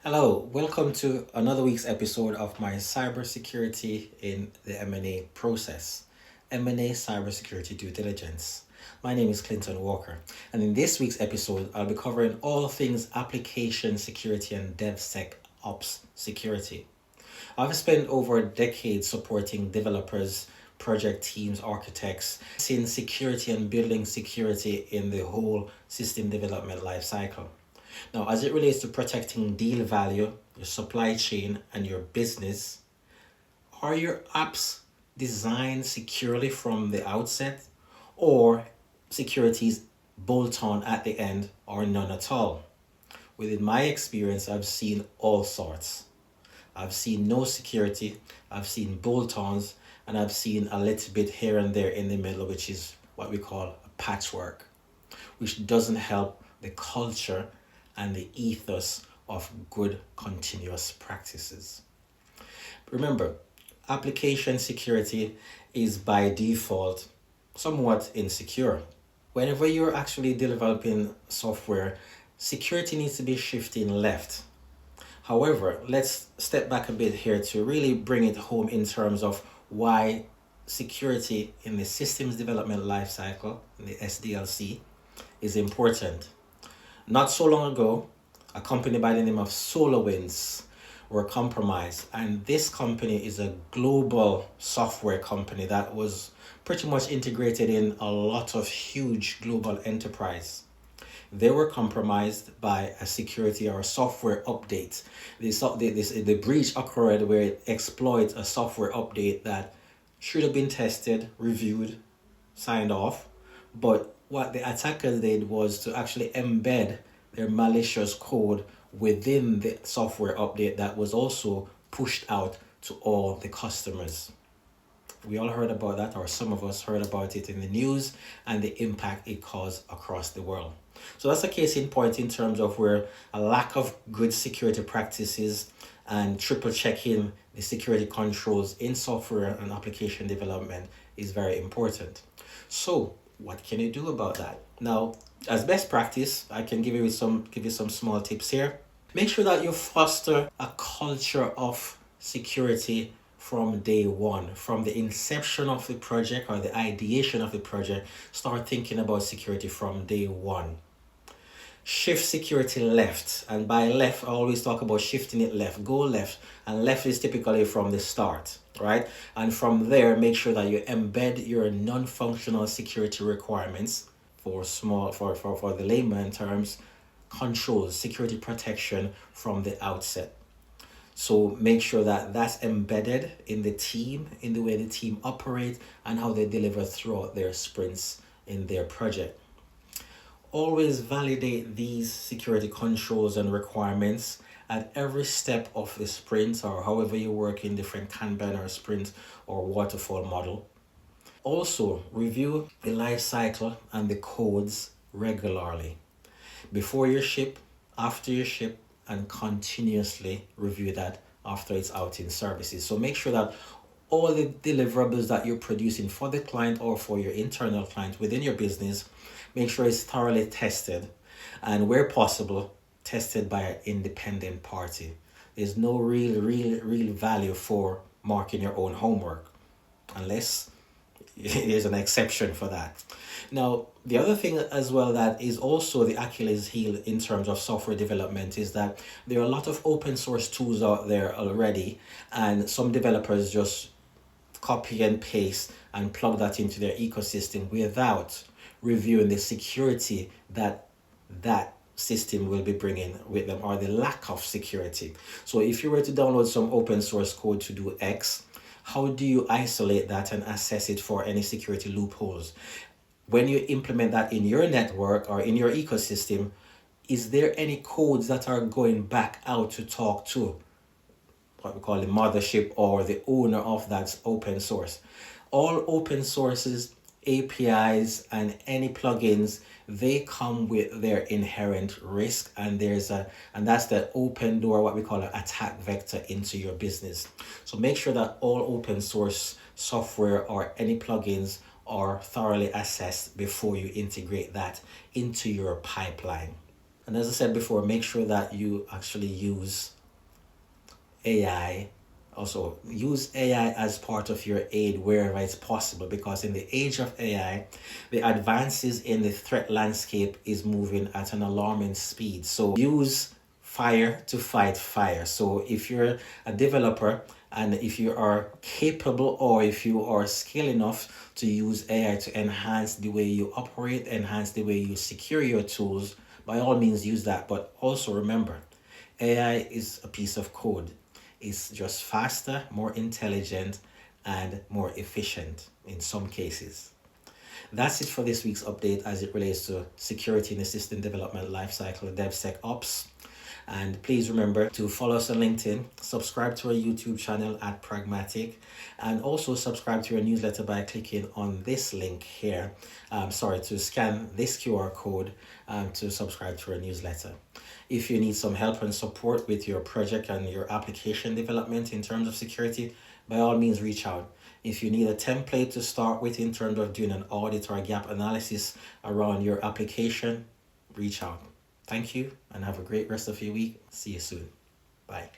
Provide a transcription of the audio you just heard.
Hello, welcome to another week's episode of my cybersecurity in the M&A process, M&A Cybersecurity Due Diligence. My name is Clinton Walker, and in this week's episode, I'll be covering all things application security and DevSecOps security. I've spent over a decade supporting developers, project teams, architects, seeing security and building security in the whole system development lifecycle. Now, as it relates to protecting deal value, your supply chain, and your business, are your apps designed securely from the outset, or securities bolt on at the end, or none at all? Within my experience, I've seen all sorts. I've seen no security, I've seen bolt ons, and I've seen a little bit here and there in the middle, which is what we call a patchwork, which doesn't help the culture and the ethos of good continuous practices. Remember, application security is by default somewhat insecure. Whenever you're actually developing software, security needs to be shifting left. However, let's step back a bit here to really bring it home in terms of why security in the systems development lifecycle, in the SDLC, is important. Not so long ago, a company by the name of SolarWinds were compromised, and this company is a global software company that was pretty much integrated in a lot of huge global enterprise. They were compromised by a security or a software update. The breach occurred where it exploits a software update that should have been tested, reviewed, signed off, but what the attackers did was to actually embed their malicious code within the software update that was also pushed out to all the customers. We all heard about that, or some of us heard about it in the news and the impact it caused across the world. So that's a case in point in terms of where a lack of good security practices and triple checking the security controls in software and application development is very important. So what can you do about that? Now, as best practice, I can give you some small tips here. Make sure that you foster a culture of security from day one, from the inception of the project or the ideation of the project. Start thinking about security from day one. Shift security left, and by left I always talk about shifting it left. Go left, and left is typically from the start, right? And from there, make sure that you embed your non-functional security requirements for the layman terms, controls, security protection from the outset. So make sure that that's embedded in the team, in the way the team operates and how they deliver throughout their sprints in their project. Always validate these security controls and requirements at every step of the sprint, or however you work in different Kanban or sprint or waterfall model. Also, review the life cycle and the codes regularly. Before you ship, after you ship, and continuously review that after it's out in services. So make sure that all the deliverables that you're producing for the client or for your internal client within your business, make sure it's thoroughly tested, and where possible, tested by an independent party. There's no real value for marking your own homework, unless there's an exception for that. Now, the other thing as well that is also the Achilles heel in terms of software development is that there are a lot of open source tools out there already, and some developers just copy and paste and plug that into their ecosystem without reviewing the security that system will be bringing with them, or the lack of security. So if you were to download some open source code to do X, how do you isolate that and assess it for any security loopholes? When you implement that in your network or in your ecosystem, is there any codes that are going back out to talk to what we call the mothership or the owner of that open source? All open sources, APIs, and any plugins, they come with their inherent risk, and that's the open door, what we call an attack vector into your business. So make sure that all open source software or any plugins are thoroughly assessed before you integrate that into your pipeline. And as I said before, make sure that you actually use AI. Also, use AI as part of your aid wherever it's possible, because in the age of AI, the advances in the threat landscape is moving at an alarming speed. So use fire to fight fire. So if you're a developer and if you are capable or if you are skilled enough to use AI to enhance the way you operate, enhance the way you secure your tools, by all means use that. But also remember, AI is a piece of code. It's just faster, more intelligent, and more efficient in some cases. That's it for this week's update as it relates to security in the system development lifecycle, DevSecOps. And please remember to follow us on LinkedIn, subscribe to our YouTube channel at Pragmatic, and also subscribe to our newsletter by clicking on this link here. To scan this QR code to subscribe to our newsletter. If you need some help and support with your project and your application development in terms of security, by all means reach out. If you need a template to start with in terms of doing an audit or a gap analysis around your application, reach out. Thank you and have a great rest of your week. See you soon. Bye.